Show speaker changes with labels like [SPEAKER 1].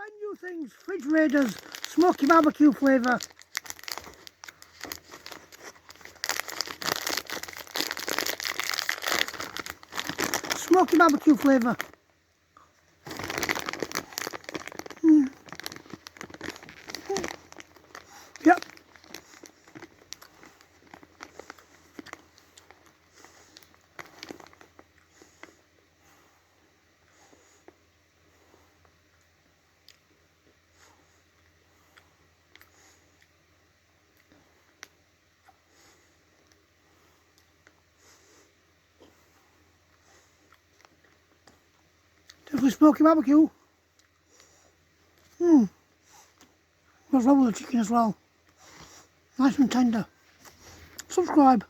[SPEAKER 1] Try new things. Fridge Raiders, smoky barbecue flavour. Smoky barbecue flavour. Yep. Definitely smoky barbecue. Goes well with the chicken as well. Nice and tender. Subscribe.